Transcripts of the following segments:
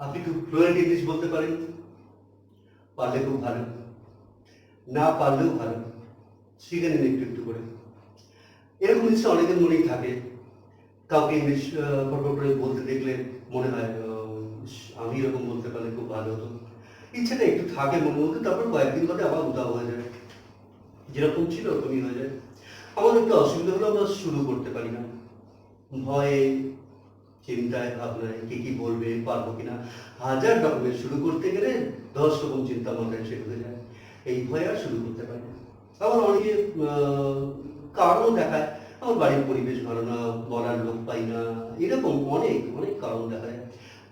আপনি খুব fluent English বলতে পারেন, পারলে খুব ভালো, না পারলেও ভালো, শিখে নিন একটু একটু করে। এরকম ইচ্ছা অনেকের মনেই থাকে। কাউকে ইংলিশ পরপর করে বলতে দেখলে মনে হয় আমি এরকম বলতে পারলে খুব ভালো হতো। ইচ্ছাটা একটু থাকে মনের মধ্যে, তারপর কয়েকদিন বাদে আবার উধাও হয়ে যায়, যেরকম ছিল ওরকমই হয়ে যায়। আমাদের একটু অসুবিধা হলো, আমরা শুরু করতে পারি না, ভয়ে, চিন্তায়, ভাবনায় কে কি বলবে, পারবো কিনা, হাজার রকমের, শুরু করতে গেলে 10 রকম চিন্তা মাথায় এসে ঢুকে যায়, এই ভয়ে আর শুরু করতে পারি না। আবার অনেকে কারণও দেখায়, আমার বাড়ির পরিবেশ ভালো না, বলার লোক পাই না, এরকম অনেক অনেক কারণ দেখা যায়।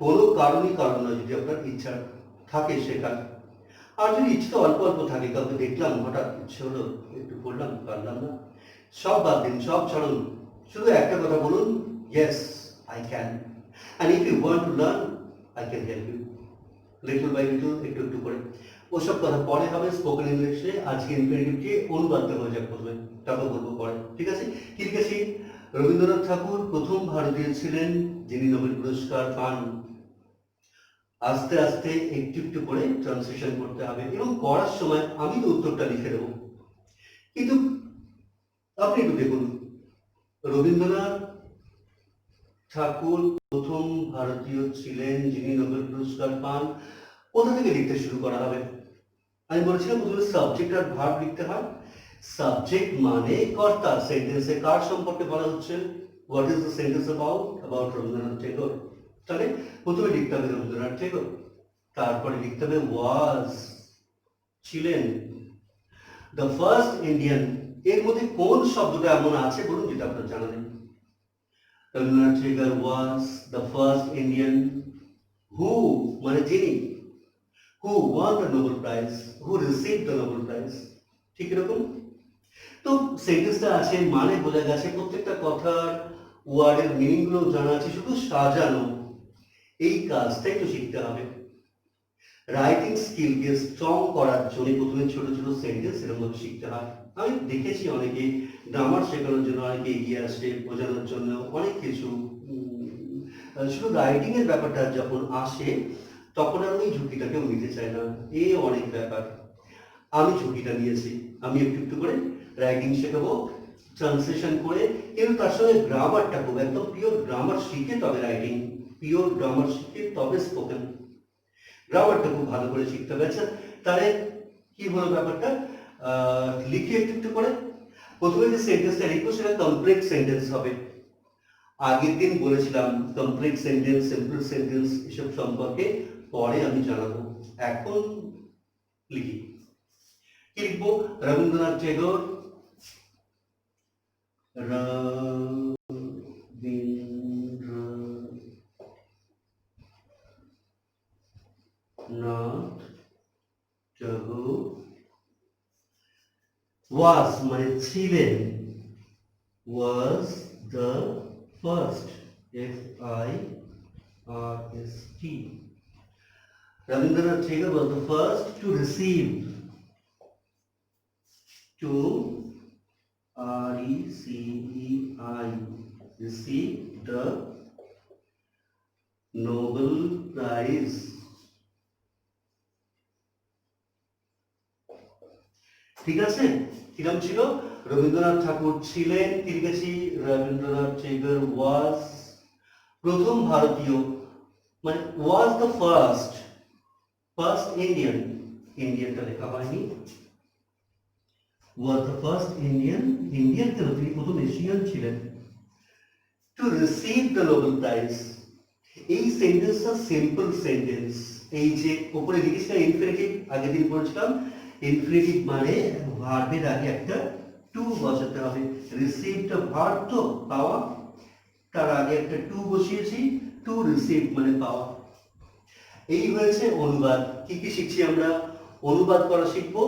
কোনো কারণই কারণ নয় যদি আপনার ইচ্ছা থাকে শেখার। আর যদি ইচ্ছে অল্প অল্প থাকে, কাউকে দেখলাম হঠাৎ ইচ্ছে হলো, একটু করলাম, পারলাম না, সব বাদ দিন, সব ছাড়ুন, শুধু একটা কথা বলুন, yes I can, and if you want to learn I can help you, little by little, একটু একটু করে। ওসব কথা পরে হবে স্পোকেন ইংলিশে, আজকে ইনফিনিটিভকে অনুবাদটা হয়ে যাক প্রথমে, তারপর বলবো পরে, ঠিক আছে? কি লিখেছি? রবীন্দ্রনাথ ঠাকুর প্রথম ভারতীয় ছিলেন যিনি নোবেল পুরস্কার পান। আস্তে আস্তে একটু একটু করে ট্রান্সলেশন করতে হবে, এবং করার সময় আমি তো উত্তরটা লিখে দেবো, কিন্তু আপনি একটু দেখুন, রবীন্দ্রনাথ ঠাকুর প্রথম ভারতীয় ছিলেন যিনি নোবেল পুরস্কার পান, কোথা থেকে লিখতে শুরু করা হবে? আমি বলেছিলাম প্রথমে সাবজেক্ট আর ভার্ব লিখতে হয়। সাবজেক্ট মানে কর্তা, সেন্টেন্সে কার সম্পর্কে বলা হচ্ছে, what is the sentence about Rabindranath Tagore. তাহলে প্রথমে লিখতে হবে রবীন্দ্রনাথ টেগোর, তারপরে লিখতে হবে ওয়াজ, ছিলেন, দ্য ফার্স্ট ইন্ডিয়ান। এর মধ্যে কোন শব্দটা এমন আছে বলুন যেটা আপনার জানা নেই? Rabindranath Tagore was the first Indian who, মানে যিনি, who won the Nobel prize, who receive the Nobel prize, ঠিক এরকম। তো সেন্টেন্সটা আছে, মানে বোঝা গেছে, প্রত্যেকটা কথার ওয়ার্ডের মিনিংগুলো জানা আছে, শুধু সাজানো, এই কাজটা একটু শিখতে হবে। রাইটিং স্কিলকে স্ট্রং করার জন্য প্রথমে ছোট ছোট সেন্টেন্স এরকম শিখতে হয়। আমি দেখেছি অনেকে গ্রামার শেখানোর জন্য অনেকে এগিয়ে আসে, বোঝানোর জন্য অনেক কিছু, শুধু রাইটিং এর ব্যাপারটা যখন আসে তখন আর ওই ঝুঁকিটা কেউ নিতে চায় না, এ অনেক ব্যাপার। আমি ঝুঁকিটা নিয়েছি, আমি একটু একটু করে রাইটিং শেখাবো, ট্রান্সলেশন করে, কিন্তু তার সঙ্গে গ্রামারটা খুব একদম পিওর গ্রামার শিখে তবে রাইটিং, পিওর গ্রামার শিখে তবে স্পোকেন, গ্রামারটা খুব ভালো করে শিখতে হবে। আচ্ছা, তাহলে কি হলো ব্যাপারটা? লিখে একটু একটু করে প্রথমে যে সেন্টেন্সটা লিখবো সেটা কমপ্লেক্স সেন্টেন্স হবে। আগের দিন বলেছিলাম কমপ্লেক্স সেন্টেন্স, সিম্পল সেন্টেন্স এসব সম্পর্কে পরে আমি জানাবো, এখন লিখি। কি লিখবো? রবীন্দ্রনাথ টেগোর, রবীন্দ্রনাথ টেগোর ওয়াজ মানে ছিলেন, ওয়াজ the first, FIRST, Rabindranath Tagore was the first to receive, to RECEI, receive the Nobel Prize. ঠিক আছে? কিরম ছিল? রবীন্দ্রনাথ ঠাকুর ছিলেন, কি লিখেছি? রবীন্দ্রনাথ টেগোর ওয়াজ, প্রথম ভারতীয়, মানে was the first, first Indian, ইন্ডিয়ানটা লেখা হয়নি, was the first Indian, Indian কেন, তিনি প্রথম এশিয়ান ছিলেন, to receive the Nobel Prize। এই সেন্টেন্সটা সিম্পল সেন্টেন্স, এই যে উপরে লিখেছিলাম ইনফিনিটিভ, আগের দিন পড়েছিলাম, ইনফিনিটিভ মানে ভার্বের আগে একটা টু বসাতে হবে, রিসিভটা ভার্ব তো পাওয়া, তার আগে একটা টু বসিয়েছি, টু রিসিভ মানে পাওয়া। এই হয়েছে অনুবাদ। কি কি শিখছি আমরা? অনুবাদ করা শিখবো,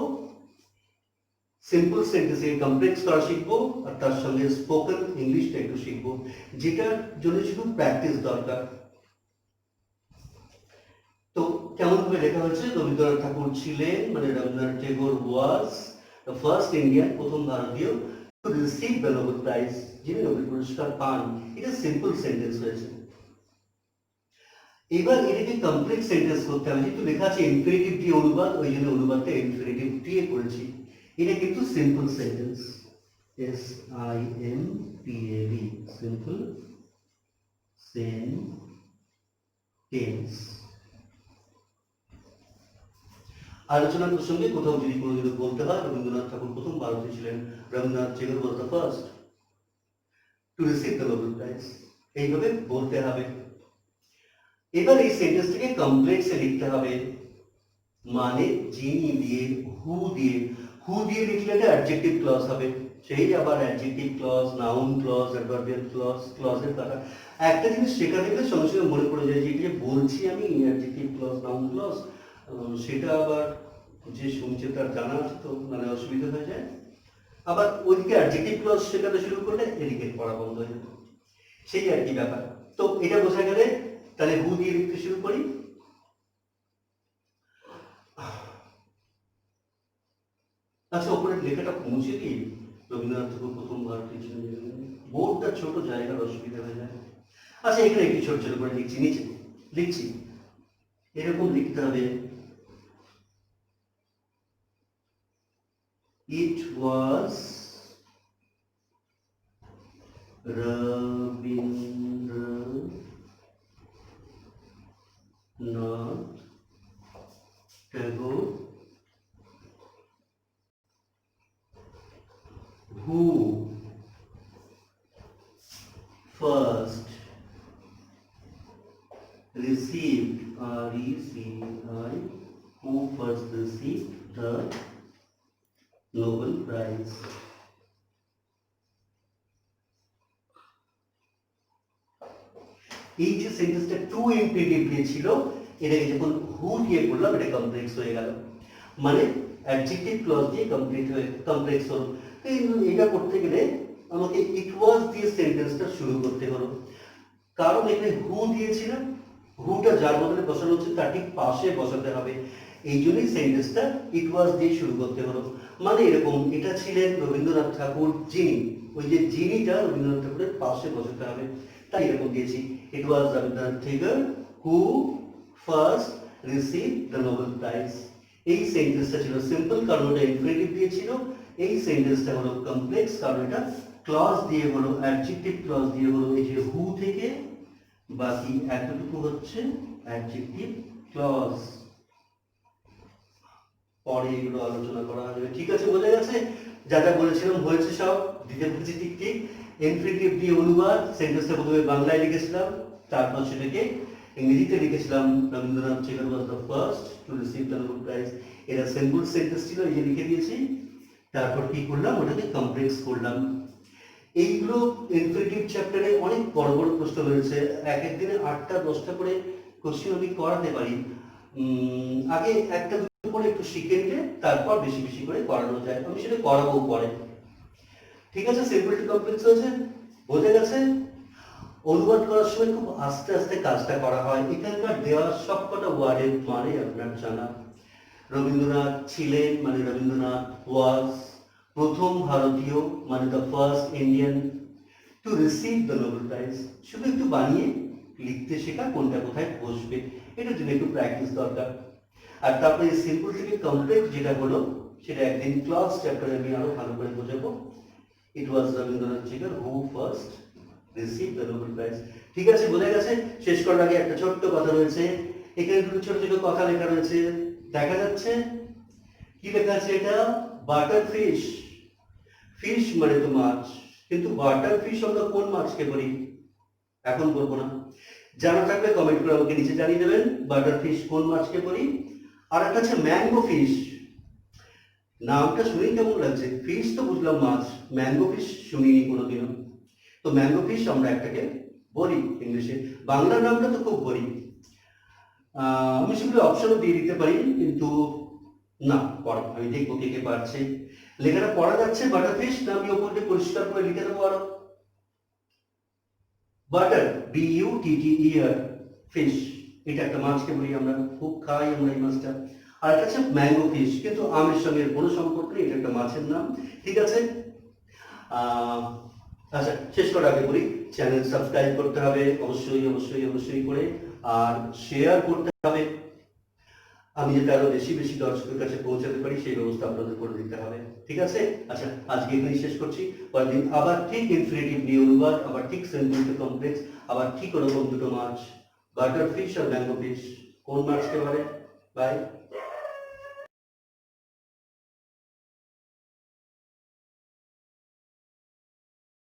সিম্পল সেন্টেন্সে কমপ্লেক্স করা শিখবো, আর তার সঙ্গে স্পোকেন ইংলিশটা একটু শিখবো, যেটার জন্য শুধু প্র্যাকটিস দরকার। তো কেমন ভাবে লেখা হয়েছে? রবীন্দ্রনাথ ঠাকুর ছিলেন, মানে Rabindranath Tagore was the first Indian, প্রথম ভারতীয়, two receive the Nobel prize, যিনি নোবেল পুরস্কার পান। এটা সিম্পল সেন্টেন্স হয়েছে। এবার এটাকে কমপ্লেক্স সেন্টেন্স করতে হবে, যেহেতু লেখা আছে ইনফিনিটিভ দিয়ে অনুবাদ, ওই জন্য অনুবাদটা ইনফিনিটিভ দিয়ে করেছি। এটা কিন্তু simple sentence, SIMPLE, simple sentence. আলোচনার প্রসঙ্গে কোথাও যদি কোনোদিন বলতে হয় রবীন্দ্রনাথ ঠাকুর প্রথম ভারতীয় ছিলেন, Rabindranath Tagore was the first to receive the Nobel prize, এইভাবে বলতে হবে। এবার এই সেন্টেন্সটাকে কমপ্লেক্সে লিখতে হবে, মানে যিনি দিয়ে হু দিয়ে লিখলে এটা অ্যাডজেক্টিভ ক্লজ হবে, সেই আবার adjective clause, noun clause, adverbial clause, ক্লজের কথা। একটা জিনিস শেখা দেখলে সঙ্গে সঙ্গে মনে পড়ে যায় যে এটা যে বলছি আমি অ্যাডজেক্টিভ ক্লজ, নাউন ক্লজ, সেটা আবার যে শুনছে তার জানা আছে তো, মানে অসুবিধা হয়ে যায়। আবার ওইদিকে অ্যাডজেক্টিভ ক্লজ শেখাতে শুরু করলে এদিকে পড়া বন্ধ হয়ে যাবে, সেই আর কি ব্যাপার। তো এটা বোঝা গেলে তাহলে হু দিয়ে লিখতে শুরু করি। আচ্ছা, ওপরের লেখাটা মুছে দিই, রবীন্দ্রনাথ ঠাকুর প্রথম ভারতীয় ছিলেন, বোর্ডটা ছোট, জায়গার অসুবিধা হয়ে যায়। আচ্ছা, এখানে একটু ছোট ছোট করে লিখছি, নিচে লিখছি, এরকম লিখতে হবে, ইট was Rabindranath Tagore who first received who first received the Nobel Prize. এই যে সেন্টেন্সটা টু ইনফিনিটিভ দিয়ে ছিল, এটাকে যখন হু দিয়ে করলাম এটা কমপ্লেক্স হয়ে গেল, মানে অ্যাডজেক্টিভ ক্লজ দিয়ে কমপ্লেক্স হলো। এটা করতে গেলে আমাকে ইট ওয়াজ দিয়ে সেন্টেন্সটা শুরু করতে হলো, কারণ এখানে হু দিয়েছিলাম, হুটা যার বদলে বসানো হচ্ছে তার ঠিক পাশে বসাতে হবে, এই জন্যই সেন্টেন্সটা ইট ওয়াজ দিয়ে শুরু করতে হলো। মানে এরকম, এটা ছিলেন রবীন্দ্রনাথ ঠাকুর যিনি, ওই যে যিনিটা রবীন্দ্রনাথ ঠাকুরের পাশে বসাতে হবে, তাই এরকম দিয়েছি, it was Rabindranath Thakur who first receive the Nobel prize. এই সেন্টেন্সটা ছিল সিম্পল, কারণ ওটা ইনফিনিটিভ দিয়েছিল। এই সেন্টেন্সটা হলো কমপ্লেক্স, কারণ এটা ক্লজ দিয়ে হলো, অ্যাডজেক্টিভ ক্লজ দিয়ে হলো, এই যে হু থেকে বাকি এতটুকু হচ্ছে অ্যাডজেক্টিভ ক্লজ। পরে এগুলো আলোচনা করা হবে, ঠিক আছে? বোঝা গেছে? যা যা বলেছিলাম হয়েছে, সব দিতে পেরেছি ঠিক ঠিক। ইনফিনিটিভ দিয়ে অনুবাদ, সেন্টেন্সটা প্রথমে বাংলায় লিখেছিলাম, তারপর সেটাকে ইংরেজিতে লিখেছিলাম, Rabindranath Thakur was the first to receive the Nobel prize. এটা সিম্পল সেন্টেন্স ছিল, এই যে লিখে দিয়েছি। তারপর কি করলাম, ওটাকে কমপ্লেক্স করলাম। এইগুলো ইনফিনিটিভ চ্যাপ্টারে অনেক বড় বড় প্রশ্ন রয়েছে, এক এক দিনে 8টা 10টা করে কোশ্চেন আমি করাতে পারি। আগে একটা দুটো করে একটু শিখে নিলে তারপর বেশি বেশি করে করানো যায়, আমি সেটা করাবো পরে। ঠিক আছে? সিম্পল টু কমপ্লেক্স হয়েছে, বোঝা গেছে? অনুবাদ করার সময় খুব আস্তে আস্তে কাজটা করা হয়। এখানকার দেওয়া সবকটা ওয়ার্ডের মানে আপনার জানা। রবীন্দ্রনাথ ছিলেন মানে রবীন্দ্রনাথ ওয়াজ, প্রথম ভারতীয় মানে the first Indian to receive the Nobel prize. শুধু একটু বানিয়ে লিখতে শেখা, কোনটা কোথায় বসবে, এটার জন্য একটু প্র্যাকটিস দরকার। আর তারপরে সিম্পল থেকে কমপ্লেক্স যেটা হলো, সেটা একদিন ক্লাস চ্যাপ্টারে আমি আরো ভালো করে বোঝাবো। It was Rabindranath Thakur who first receive the Nobel prize. ঠিক আছে? বোঝা গেছে? শেষ করার আগে একটা ছোট্ট কথা রয়েছে, এখানে দুটো ছোট ছোট কথা লেখা রয়েছে, দেখা যাচ্ছে? কি লেখা আছে এটা? Butter fish. ফিশ মানে তো মাছ, কিন্তু বাটার ফিশ আমরা কোন মাছকে বলি? এখন বলবো না, জানা থাকলে কমেন্ট করে আমাকে নিচে জানিয়ে দেবেন বাটার ফিশ কোন মাছকে বলি। আর একটা আছে ম্যাঙ্গো ফিশ, নামটা শুনেই কেমন লাগছে, ফিশ তো বুঝলাম মাছ, ম্যাঙ্গো ফিশ শুনিনি কোনোদিনও। তো ম্যাঙ্গো ফিশ আমরা একটাকে বলি ইংলিশে, বাংলা নামটা তো খুব বলি। আমি সেগুলো অপশনও দিয়ে দিতে পারি, কিন্তু না, পরে আমি দেখবো কে কে পারছে। লেখাটা পড়া যাচ্ছে বাটার ফিশ, না আমি ওপরে পরিষ্কার করে লিখে দেবো আরো? বাটার, BUTTER, ফিশ, এটা একটা মাছকে বলি আমরা, খুব খাই আমরা এই মাছটা। আর একটা হচ্ছে ম্যাঙ্গো ফিশ, কিন্তু আমের সঙ্গে কোনো সম্পর্ক নেই, এটা একটা মাছের নাম। ঠিক আছে? আচ্ছা, শেষ করার আগে বলি, চ্যানেল সাবস্ক্রাইব করতে হবে অবশ্যই অবশ্যই অবশ্যই করে। আর শেয়ার করতে হবে, আমি যাতে আরো বেশি বেশি দর্শকের কাছে পৌঁছাতে পারি সেই ব্যবস্থা আপনাদের করে দিতে হবে। ঠিক আছে? আচ্ছা, আজকে এখানে শেষ করছি। পরের দিন আবার ঠিক ইনফিনিটিভ নিয়ে অনুবাদ, আবার ঠিক সেন্টেন্স কমপ্লেক্স, আবার ঠিক ওরকম দুটো মাছ, বাটার ফিশ আর ম্যাঙ্গো ফিশ। কোন মাছকে বলে? বাই।